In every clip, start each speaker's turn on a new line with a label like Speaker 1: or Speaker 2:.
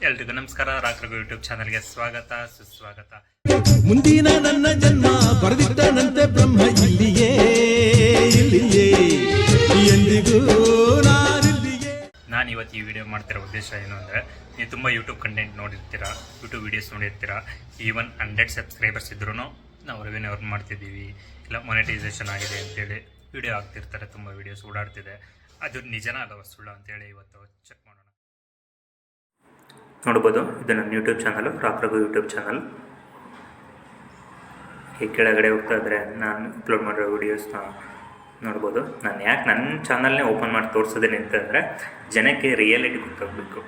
Speaker 1: ಎಲ್ರಿಗೂ ನಮಸ್ಕಾರ. ರಾಕ್ರಘು ಯೂಟ್ಯೂಬ್ ಚಾನಲ್ಗೆ ಸ್ವಾಗತ ಸುಸ್ವಾಗತ.
Speaker 2: ಮುಂದಿನ ನನ್ನ ಜನ್ಮ ಬರೆದಿಟ್ಟನಂತೆ ಬ್ರಹ್ಮ ಇಲ್ಲಿಯೇ ಎಂದಿಗೂ ನಾನಿಲ್ಲಿಯೇ.
Speaker 1: ನಾನು ಇವತ್ತು ಈ ವಿಡಿಯೋ ಮಾಡ್ತಿರೋ ಉದ್ದೇಶ ಏನು ಅಂದರೆ, ನೀವು ತುಂಬ ಯೂಟ್ಯೂಬ್ ಕಂಟೆಂಟ್ ನೋಡಿರ್ತೀರಾ, ಯೂಟ್ಯೂಬ್ ವೀಡಿಯೋಸ್ ನೋಡಿರ್ತೀರಾ. ಈವನ್ 100 ಸಬ್ಸ್ಕ್ರೈಬರ್ಸ್ ಇದ್ರೂ ನಾವು ರೆವೆನ್ಯೂ ಅರ್ನ್ ಮಾಡ್ತಿದ್ದೀವಿ, ಇಲ್ಲ ಮೊನೆಟೈಸೇಷನ್ ಆಗಿದೆ ಅಂತೇಳಿ ವಿಡಿಯೋ ಆಗ್ತಿರ್ತಾರೆ. ತುಂಬ ವೀಡಿಯೋಸ್ ಓಡಾಡ್ತಿದೆ. ಅದು ನಿಜನಾ ಅಥವಾ ಸುಳ್ಳು ಅಂತೇಳಿ ಇವತ್ತು ಚೆಕ್ ಮಾಡೋಣ. ನೋಡ್ಬೋದು, ಇದು ನನ್ನ ಯೂಟ್ಯೂಬ್ ಚಾನಲು, ರಾಕ್ರಘು ಯೂಟ್ಯೂಬ್ ಚಾನಲ್. ಈ ಕೆಳಗಡೆ ಹೋಗ್ತಾ ಇದ್ದರೆ ನಾನು ಅಪ್ಲೋಡ್ ಮಾಡಿರೋ ವೀಡಿಯೋಸ್ನ ನೋಡ್ಬೋದು. ನಾನು ಯಾಕೆ ನನ್ನ ಚಾನಲ್ನೇ ಓಪನ್ ಮಾಡಿ ತೋರಿಸೋದೇನೆ ಅಂತಂದರೆ, ಜನಕ್ಕೆ ರಿಯಾಲಿಟಿ ಗೊತ್ತಾಗಬೇಕು.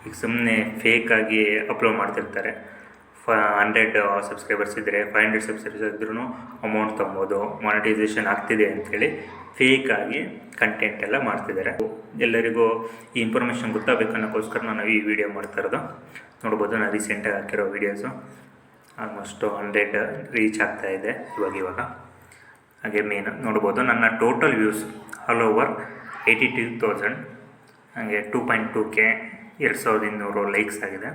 Speaker 1: ಈಗ ಸುಮ್ಮನೆ ಫೇಕಾಗಿ ಅಪ್ಲೋಡ್ ಮಾಡ್ತಿರ್ತಾರೆ. 100 ಸಬ್ಸ್ಕ್ರೈಬರ್ಸ್ ಇದ್ದರೆ 500 ಸಬ್ಸ್ಕ್ರೈಬರ್ಸ್ ಇದ್ರೂ ಅಮೌಂಟ್ ತೊಗೊಬೋದು, ಮಾನಿಟೈಸೇಷನ್ ಆಗ್ತಿದೆ ಅಂಥೇಳಿ ಫೇಕಾಗಿ ಕಂಟೆಂಟ್ ಎಲ್ಲ ಮಾಡ್ತಿದ್ದಾರೆ. ಎಲ್ಲರಿಗೂ ಈ ಇನ್ಫಾರ್ಮೇಷನ್ ಗೊತ್ತಾಗಬೇಕು ಅನ್ನೋಕ್ಕೋಸ್ಕರ ನಾನು ಈ ವಿಡಿಯೋ ಮಾಡ್ತಾ ಇರೋದು. ನೋಡ್ಬೋದು, ನಾನು ರೀಸೆಂಟಾಗಿ ಹಾಕಿರೋ ವೀಡಿಯೋಸು ಆಲ್ಮೋಸ್ಟು 100 ರೀಚ್ ಆಗ್ತಾಯಿದೆ ಇವಾಗ. ಹಾಗೆ ಮೇನ್ ನೋಡ್ಬೋದು, ನನ್ನ ಟೋಟಲ್ ವ್ಯೂಸ್ ಆಲ್ ಓವರ್ 82,000. ಹಾಗೆ 2.2K 2200 ಲೈಕ್ಸ್ ಆಗಿದೆ,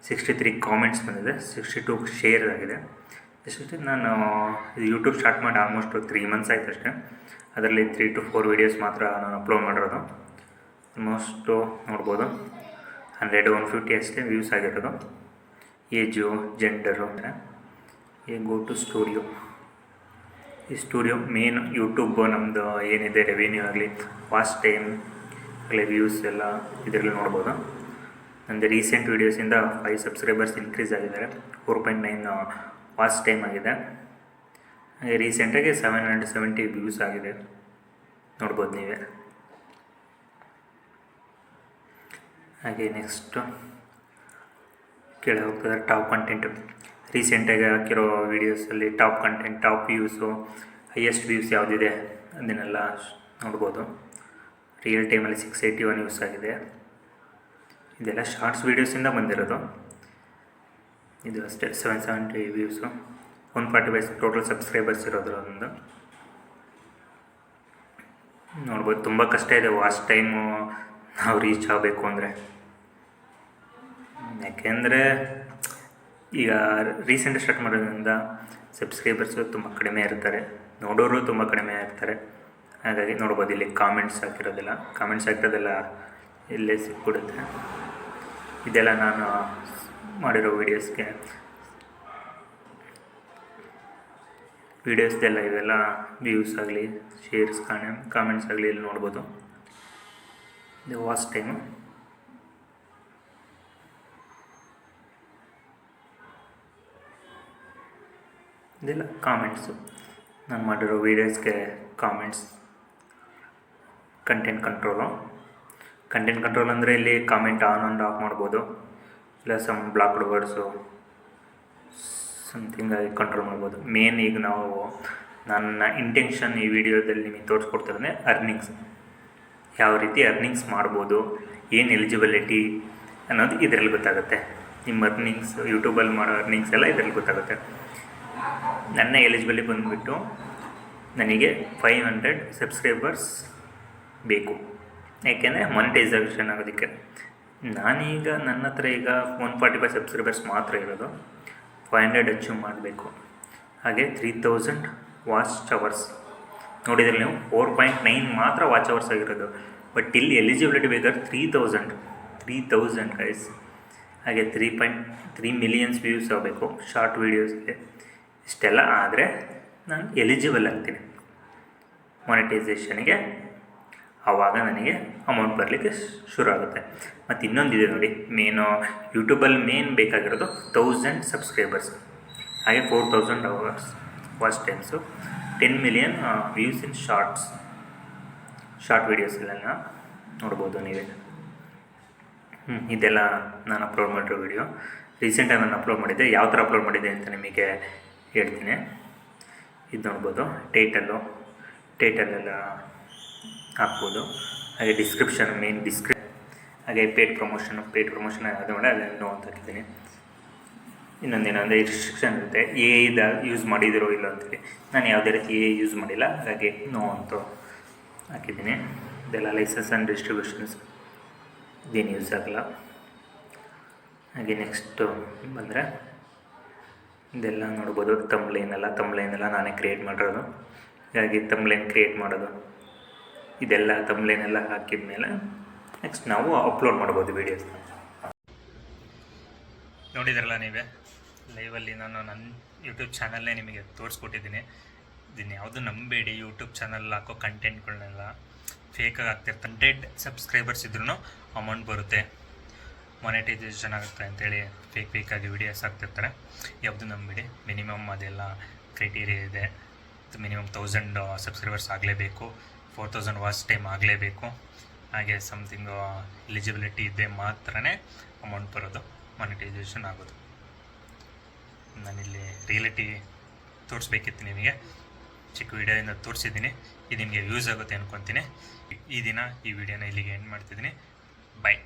Speaker 1: 63 ಕಾಮೆಂಟ್ಸ್ ಬಂದಿದೆ, 62 ಶೇರ್ ಆಗಿದೆ. ಎಷ್ಟೇ ನಾನು ಯೂಟ್ಯೂಬ್ ಸ್ಟಾರ್ಟ್ ಮಾಡಿ ಆಲ್ಮೋಸ್ಟ್ 3 ಮಂತ್ಸ್ ಆಯ್ತು ಅಷ್ಟೇ. ಅದರಲ್ಲಿ 3 to 4 ವೀಡಿಯೋಸ್ ಮಾತ್ರ ನಾನು ಅಪ್ಲೋಡ್ ಮಾಡಿರೋದು. ಆಲ್ಮೋಸ್ಟು ನೋಡ್ಬೋದು 100-150 ಅಷ್ಟೇ ವ್ಯೂಸ್ ಆಗಿರೋದು. Age, gender. ಈ ಗೋ ಟು ಸ್ಟುಡಿಯೋ. ಈ ಸ್ಟುಡಿಯೋ ಮೇನ್ ಯೂಟ್ಯೂಬ್ ನಮ್ಮದು ಏನಿದೆ ರೆವಿನ್ಯೂ ಆಗಲಿ, ವಾಚ್ ಟೈಮ್ ಆಗಲಿ, ವ್ಯೂಸ್ ಎಲ್ಲ ಇದರಲ್ಲಿ ನೋಡ್ಬೋದು. ನಂದು ರೀಸೆಂಟ್ ವೀಡಿಯೋಸಿಂದ 5 ಸಬ್ಸ್ಕ್ರೈಬರ್ಸ್ ಇನ್ಕ್ರೀಸ್ ಆಗಿದ್ದಾರೆ, 4.9 ವಾಚ್ ಟೈಮ್ ಆಗಿದೆ. ಹಾಗೆ ರೀಸೆಂಟಾಗಿ 770 ವ್ಯೂಸ್ ಆಗಿದೆ, ನೋಡ್ಬೋದು ನೀವೇ. ಹಾಗೆ ನೆಕ್ಸ್ಟು ಕೆಳಗೆ ಹೋಗ್ತದೆ ಟಾಪ್ ಕಂಟೆಂಟು. ರೀಸೆಂಟಾಗಿ ಹಾಕಿರೋ ವೀಡಿಯೋಸಲ್ಲಿ top content, top views, highest views ಯಾವುದಿದೆ ಅದನ್ನೆಲ್ಲ ನೋಡ್ಬೋದು. ರಿಯಲ್ ಟೈಮಲ್ಲಿ 681 ವ್ಯೂಸ್ ಆಗಿದೆ. ಇದೆಲ್ಲ ಶಾರ್ಟ್ಸ್ ವೀಡಿಯೋಸಿಂದ ಬಂದಿರೋದು. ಇದು ಅಷ್ಟೇ 770 ವ್ಯೂಸು, 145 ಟೋಟಲ್ ಸಬ್ಸ್ಕ್ರೈಬರ್ಸ್ ಇರೋದು ಒಂದು. ನೋಡ್ಬೋದು, ತುಂಬ ಕಷ್ಟ ಇದೆ ವಾಚ್ ಟೈಮು ನಾವು ರೀಚ್ ಆಗಬೇಕು ಅಂದರೆ. ಯಾಕೆಂದರೆ ಈಗ ರೀಸೆಂಟ್ ಸ್ಟಾರ್ಟ್ ಮಾಡೋದ್ರಿಂದ ಸಬ್ಸ್ಕ್ರೈಬರ್ಸು ತುಂಬ ಕಡಿಮೆ ಇರ್ತಾರೆ, ನೋಡೋರು ತುಂಬ ಕಡಿಮೆ ಇರ್ತಾರೆ. ಹಾಗಾಗಿ ನೋಡ್ಬೋದು, ಇಲ್ಲಿ ಕಾಮೆಂಟ್ಸ್ ಹಾಕಿರೋದೆಲ್ಲ ಇಲ್ಲೇ ಸಿಕ್ಬಿಡುತ್ತೆ. ಇದೆಲ್ಲ ನಾನು ಮಾಡಿರೋ ವೀಡಿಯೋಸ್ದೆಲ್ಲ ಇವೆಲ್ಲ ವ್ಯೂಸ್ ಆಗಲಿ, ಶೇರ್ಸ್, ಕಾಮೆಂಟ್ಸ್ ಆಗಲಿ ಇಲ್ಲಿ ನೋಡ್ಬೋದು. ಇದು ವಾಚ್ ಟೈಮು. ಇದೆಲ್ಲ ಕಾಮೆಂಟ್ಸು, ನಾನು ಮಾಡಿರೋ ವೀಡಿಯೋಸ್ಗೆ ಕಾಮೆಂಟ್ಸ್. ಕಂಟೆಂಟ್ ಕಂಟ್ರೋಲ್ ಅಂದರೆ ಇಲ್ಲಿ ಕಾಮೆಂಟ್ ಆನ್ ಆ್ಯಂಡ್ ಆಫ್ ಮಾಡ್ಬೋದು, ಇಲ್ಲ ಸಮ್ ಬ್ಲಾಕ್ಡ್ ವರ್ಡ್ಸು ಸಮಥಿಂಗ್ ಆಗಿ ಕಂಟ್ರೋಲ್ ಮಾಡ್ಬೋದು. ಮೇನ್ ಈಗ ನನ್ನ ಇಂಟೆನ್ಷನ್ ಈ ವಿಡಿಯೋದಲ್ಲಿ ನಿಮಗೆ ತೋರಿಸ್ಕೊಡ್ತಿರೋದೇ ಅರ್ನಿಂಗ್ಸ್, ಯಾವ ರೀತಿ ಅರ್ನಿಂಗ್ಸ್ ಮಾಡ್ಬೋದು, ಏನು ಎಲಿಜಿಬಿಲಿಟಿ ಅನ್ನೋದು ಇದರಲ್ಲಿ ಗೊತ್ತಾಗುತ್ತೆ. ನಿಮ್ಮ ಅರ್ನಿಂಗ್ಸ್, ಯೂಟ್ಯೂಬಲ್ಲಿ ಮಾಡೋ ಅರ್ನಿಂಗ್ಸ್ ಎಲ್ಲ ಇದರಲ್ಲಿ ಗೊತ್ತಾಗುತ್ತೆ. ನನ್ನ ಎಲಿಜಿಬಿಲಿಟಿ ಬಂದುಬಿಟ್ಟು ನನಗೆ 500 ಸಬ್ಸ್ಕ್ರೈಬರ್ಸ್ ಬೇಕು, ಯಾಕೆಂದರೆ ಮಾನಿಟೈಸೇಷನ್ ಆಗೋದಕ್ಕೆ. ನಾನೀಗ ನನ್ನ ಹತ್ರ ಈಗ 145 ಸಬ್ಸ್ಕ್ರೈಬರ್ಸ್ ಮಾತ್ರ ಇರೋದು, 500 ಅಚೀವ್ ಮಾಡಬೇಕು. ಹಾಗೆ 3000 ವಾಚ್ ಅವರ್ಸ್ ನೋಡಿದರೆ ನೀವು 4.9 ಮಾತ್ರ ವಾಚ್ ಅವರ್ಸ್ ಆಗಿರೋದು. ಬಟ್ ಇಲ್ಲಿ ಎಲಿಜಿಬಿಲಿಟಿ ಬೇಕಾದ್ರೆ 3000 ಗೈಸ್. ಹಾಗೆ 3.3 ಮಿಲಿಯನ್ಸ್ ವ್ಯೂಸ್ ಆಗಬೇಕು ಶಾರ್ಟ್ ವೀಡಿಯೋಸ್ಗೆ. ಇಷ್ಟೆಲ್ಲ ಆದರೆ ನಾನು ಎಲಿಜಿಬಲ್ ಆಗ್ತೀನಿ ಮಾನಿಟೈಸೇಷನ್ಗೆ. ಆವಾಗ ನನಗೆ ಅಮೌಂಟ್ ಬರಲಿಕ್ಕೆ ಶುರು ಆಗುತ್ತೆ. ಮತ್ತು ಇನ್ನೊಂದಿದೆ ನೋಡಿ, ಯೂಟ್ಯೂಬಲ್ಲಿ ಮೇನ್ ಬೇಕಾಗಿರೋದು 1000 ಸಬ್ಸ್ಕ್ರೈಬರ್ಸ್, ಹಾಗೆ 4000 hours watch times, 10 million views in short ವೀಡಿಯೋಸೆಲ್ಲ ನೋಡ್ಬೋದು ನೀವೇ. ಇದೆಲ್ಲ ನಾನು ಅಪ್ಲೋಡ್ ಮಾಡಿರೋ ವಿಡಿಯೋ. ರೀಸೆಂಟಾಗಿ ನಾನು ಅಪ್ಲೋಡ್ ಮಾಡಿದ್ದೆ, ಯಾವ ಥರ ಅಪ್ಲೋಡ್ ಮಾಡಿದ್ದೆ ಅಂತ ನಿಮಗೆ ಹೇಳ್ತೀನಿ. ಇದು ನೋಡ್ಬೋದು, ಟೈಟಲೆಲ್ಲ ಹಾಕ್ಬೋದು. ಹಾಗೆ ಡಿಸ್ಕ್ರಿಪ್ಷನ್, ಹಾಗೆ ಪೇಯ್ಡ್ ಪ್ರಮೋಷನ್ ಯಾವುದು ಮಾಡಿ ಅದನ್ನು ನೋ ಅಂತ ಹಾಕಿದ್ದೀನಿ. ಇನ್ನೊಂದೇನಂದರೆ ರಿಸ್ಟ್ರಿಕ್ಷನ್ ಇರುತ್ತೆ, ಯೂಸ್ ಮಾಡಿದಿರೋ ಇಲ್ಲ ಅಂತೇಳಿ. ನಾನು ಯಾವುದೇ ರೀತಿ ಯೂಸ್ ಮಾಡಿಲ್ಲ, ಹಾಗಾಗಿ ನೋ ಅಂತ ಹಾಕಿದ್ದೀನಿ. ಇದೆಲ್ಲ ಲೈಸೆನ್ಸ್ ಆ್ಯಂಡ್ ಡಿಸ್ಟ್ರಿಬ್ಯೂಷನ್ಸ್ ಇದೇನು ಯೂಸ್ ಆಗಲ್ಲ. ಹಾಗೆ ನೆಕ್ಸ್ಟು ಬಂದರೆ ಇದೆಲ್ಲ ನೋಡ್ಬೋದು. ತಮ್ಲೈನೆಲ್ಲ ನಾನೇ ಕ್ರಿಯೇಟ್ ಮಾಡಿರೋದು. ಹಾಗಾಗಿ ತಮ್ಲೈನ್ ಕ್ರಿಯೇಟ್ ಮಾಡೋದು ಇದೆಲ್ಲ ತಮ್ಲೈನೆಲ್ಲ ಹಾಕಿದ ಮೇಲೆ ನೆಕ್ಸ್ಟ್ ನಾವು ಅಪ್ಲೋಡ್ ಮಾಡ್ಬೋದು ವೀಡಿಯೋಸ್ನ. ನೋಡಿದ್ರಲ್ಲ ನೀವೇ ಲೈವಲ್ಲಿ ನಾನು ನನ್ನ ಯೂಟ್ಯೂಬ್ ಚಾನಲ್ನೇ ನಿಮಗೆ ತೋರಿಸ್ಕೊಟ್ಟಿದ್ದೀನಿ. ಇದನ್ನು ಯಾವುದು ನಂಬೇಡಿ. ಯೂಟ್ಯೂಬ್ ಚಾನಲ್ ಹಾಕೋ ಕಂಟೆಂಟ್ಗಳನ್ನೆಲ್ಲ ಫೇಕಾಗಿ ಆಗ್ತಿರ್ತಾರೆ. 100 ಸಬ್ಸ್ಕ್ರೈಬರ್ಸ್ ಇದ್ರೂ ಅಮೌಂಟ್ ಬರುತ್ತೆ, ಮಾನಿಟೈಸೇಷನ್ ಆಗುತ್ತೆ ಅಂತೇಳಿ ಫೇಕಾಗಿ ವೀಡಿಯೋಸ್ ಹಾಕ್ತಿರ್ತಾರೆ. ಯಾವುದು ನಂಬೇಡಿ. ಮಿನಿಮಮ್ ಅದೆಲ್ಲ ಕ್ರೈಟೀರಿಯಾ ಇದೆ. ಮಿನಿಮಮ್ 1000 ಸಬ್ಸ್ಕ್ರೈಬರ್ಸ್ ಆಗಲೇಬೇಕು, 4000 ವಾಚ್ ಟೈಮ್ ಆಗಲೇಬೇಕು. ಹಾಗೆ ಸಮಥಿಂಗು ಎಲಿಜಿಬಿಲಿಟಿ ಇದೆ ಮಾತ್ರನೇ ಅಮೌಂಟ್ ಬರೋದು, ಮಾನಿಟೈಸೇಷನ್ ಆಗೋದು. ನಾನಿಲ್ಲಿ ರಿಯಾಲಿಟಿ ತೋರಿಸ್ಬೇಕಿತ್ತು ನಿಮಗೆ. ಚಿಕ್ಕ ವೀಡಿಯೋದಿಂದ ತೋರಿಸಿದ್ದೀನಿ. ಇದು ನಿಮಗೆ ಯೂಸ್ ಆಗುತ್ತೆ ಅಂದ್ಕೊತೀನಿ. ಈ ದಿನ ಈ ವಿಡಿಯೋನ ಇಲ್ಲಿಗೆ ಎಂಡ್ ಮಾಡ್ತಿದ್ದೀನಿ. ಬಾಯ್.